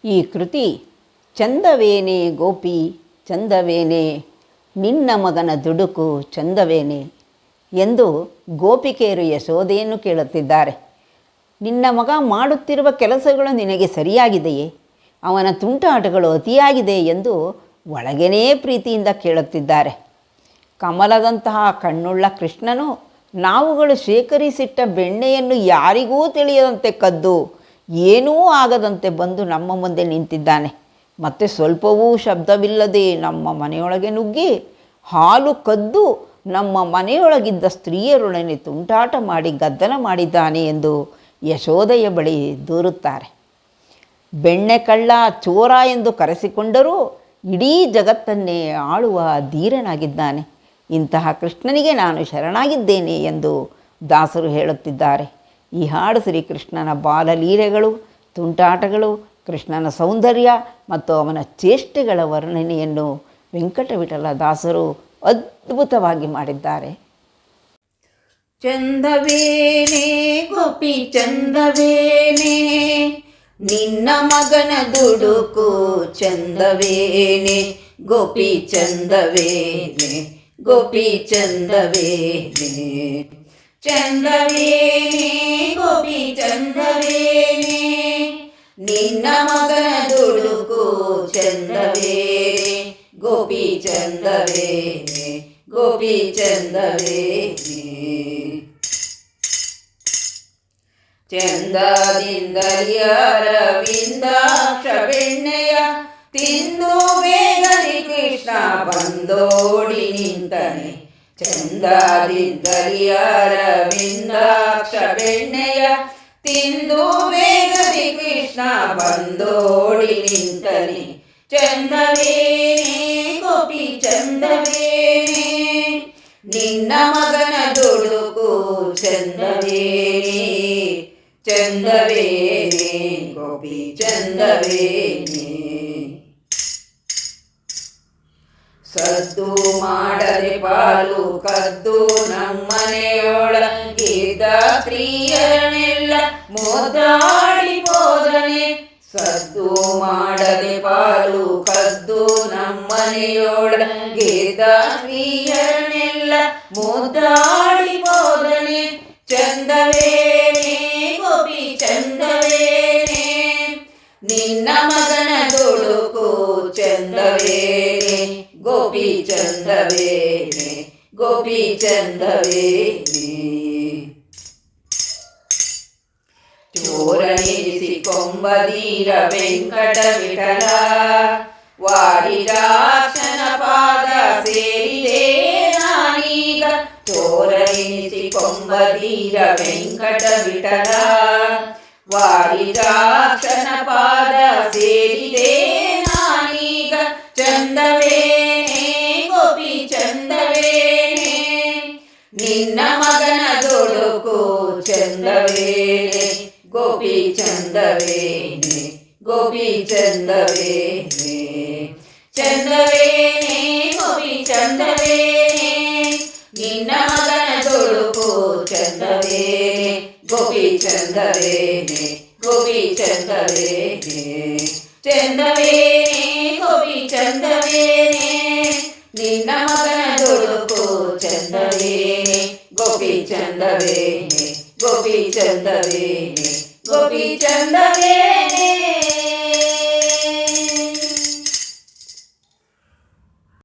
ಈ ಕೃತಿ ಚಂದವೇನೆ ಗೋಪಿ ಚಂದವೇನೆ ನಿನ್ನ ಮಗನ ದುಡುಕು ಚಂದವೇನೆ ಎಂದು ಗೋಪಿಕೆಯರು ಯಶೋದೆಯನ್ನು ಕೇಳುತ್ತಿದ್ದಾರೆ. ನಿನ್ನ ಮಗ ಮಾಡುತ್ತಿರುವ ಕೆಲಸಗಳು ನಿನಗೆ ಸರಿಯಾಗಿದೆಯೇ? ಅವನ ತುಂಟಾಟಗಳು ಅತಿಯಾಗಿದೆ ಎಂದು ಒಳಗೇನೇ ಪ್ರೀತಿಯಿಂದ ಕೇಳುತ್ತಿದ್ದಾರೆ. ಕಮಲದಂತಹ ಕಣ್ಣುಳ್ಳ ಕೃಷ್ಣನು ನಾವುಗಳು ಶೇಖರಿಸಿಟ್ಟ ಬೆಣ್ಣೆಯನ್ನು ಯಾರಿಗೂ ತಿಳಿಯದಂತೆ ಕದ್ದು ಏನೂ ಆಗದಂತೆ ಬಂದು ನಮ್ಮ ಮುಂದೆ ನಿಂತಿದ್ದಾನೆ. ಮತ್ತು ಸ್ವಲ್ಪವೂ ಶಬ್ದವಿಲ್ಲದೆ ನಮ್ಮ ಮನೆಯೊಳಗೆ ನುಗ್ಗಿ ಹಾಲು ಕದ್ದು ನಮ್ಮ ಮನೆಯೊಳಗಿದ್ದ ಸ್ತ್ರೀಯರೊಡನೆ ತುಂಟಾಟ ಮಾಡಿ ಗದ್ದಲ ಮಾಡಿದ್ದಾನೆ ಎಂದು ಯಶೋದೆಯ ಬಳಿ ದೂರುತ್ತಾರೆ. ಬೆಣ್ಣೆ ಕಳ್ಳ ಚೋರ ಎಂದು ಕರೆಸಿಕೊಂಡರೂ ಇಡೀ ಜಗತ್ತನ್ನೇ ಆಳುವ ಧೀರನಾಗಿದ್ದಾನೆ. ಇಂತಹ ಕೃಷ್ಣನಿಗೆ ನಾನು ಶರಣಾಗಿದ್ದೇನೆ ಎಂದು ದಾಸರು ಹೇಳುತ್ತಿದ್ದಾರೆ. ಈ ಹಾಡು ಶ್ರೀಕೃಷ್ಣನ ಬಾಲಲೀಲೆಗಳು, ತುಂಟಾಟಗಳು, ಕೃಷ್ಣನ ಸೌಂದರ್ಯ ಮತ್ತು ಅವನ ಚೇಷ್ಟೆಗಳ ವರ್ಣನೆಯನ್ನು ವೆಂಕಟವಿಠಲ ದಾಸರು ಅದ್ಭುತವಾಗಿ ಮಾಡಿದ್ದಾರೆ. ಚಂದವೇನೆ ಗೋಪಿ ಚಂದವೇನೆ ನಿನ್ನ ಮಗನ ದುಡುಕು ಚಂದವೇನೆ ಗೋಪಿ ಚಂದವೇನೆ ಗೋಪಿ ಚಂದವೇನೆ ಚಂದವೇನೆ ಗೋಪಿ ಚಂದವೇನೆ ನಿನ್ನ ಮಗನ ದುಡುಕು ಚಂದವೇನೆ ಗೋಪಿ ಚಂದವೇನೆ ಗೋಪಿ ಚಂದವೇನೆ ಚಂದದಿಂದಲಿ ಅರವಿಂದಾಕ್ಷ ಬೆಣ್ಣೆಯ ತಿಂದು ಬೇಗನೆ ಕೃಷ್ಣ ಬಂದೋಡಿ ನಿಂತನೆ. ಚಂದದಿಂದಲಿ ಅರವಿಂದಾಕ್ಷ ಬೆಣ್ಣೆಯ ತಿಂದು ಬೇಗನೆ ಕೃಷ್ಣ ಬಂದೋಡಿ ನಿಂತನೆ. ಚಂದವೇನೆ ಗೋಪಿ ಚಂದವೇನೆ ನಿನ್ನ ಮಗನ ದುಡುಕು ಚಂದವೇನೆ ಚಂದವೇನೆ ಗೋಪಿ ಚಂದವೇನೆ ಸದ್ದು ಮಾಡದೆ ಪಾಲು ಕದ್ದು ನಮ್ಮನೆಯೊಳಗಿದ್ದ ಸ್ತ್ರೀಯರನ್ನೆಲ್ಲ ಮುದ್ದಾಡಿ ಹೋದನೆ. ಸದ್ದು ಮಾಡದೆ ಪಾಲು ಕದ್ದು ನಮ್ಮನೆಯೊಳಗಿದ್ದ ಸ್ತ್ರೀಯರನ್ನೆಲ್ಲ ಮುದ್ದಾಡಿ ಹೋದನೆ. ಚಂದವೇನೆ ಗೋಪಿ ಚಂದವೇನೆ ನಿನ್ನ ಮಗನ ದುಡುಕು ಚಂದವೇನೆ ಗೋಪಿ ಚಂದವೇನೆ ಗೋಪಿ ಚಂದವೇನೆ ಚೋರನಿರಿಸಿಕೊಂಬದೀರ ವೆಂಕಟವಿಠಲ ವಾಡಿರಾಕ್ಷನ ಪಾದ ಸೇರಿದೆ ನಾನೀಗ. ಚೋರನಿರಿಸಿಕೊಂಬದೀರ ವೆಂಕಟವಿಠಲ ವಾಡಿರಾಕ್ಷನ ಪಾದ ಸೇರಿದೆ ನಾನೀಗ. ಚಂದವೇನೆ ಗೋಪಿ ಚಂದವೇನೆ ನಿನ್ನ ಮಗನ ದುಡುಕು ಚಂದವೇನೆ ಗೋಪಿ ಚಂದವೇನೆ ಗೋಪಿ ಚಂದವೇನೆ ಚಂದವೇನೆ ಗೋಪಿ ಚಂದವೇನೆ ನಿನ್ನ ಮಗನ ದುಡುಕು ಚಂದವೇನೆ ಗೋಪಿ ಚಂದವೇನೆ ಗೋಪಿ ಚಂದವೇನೆ ಚಂದವೇನೆ ಗೋಪಿ ಚಂದವೇನೆ ನಿನ್ನ ಮಗನ ದುಡುಕು ಚಂದವೇನೆ ಗೋಪಿ ಚಂದವೇನೆ ಗೋಪಿ ಚಂದವೇನೆ ಗೋಪಿ ಚಂದವೇನೆ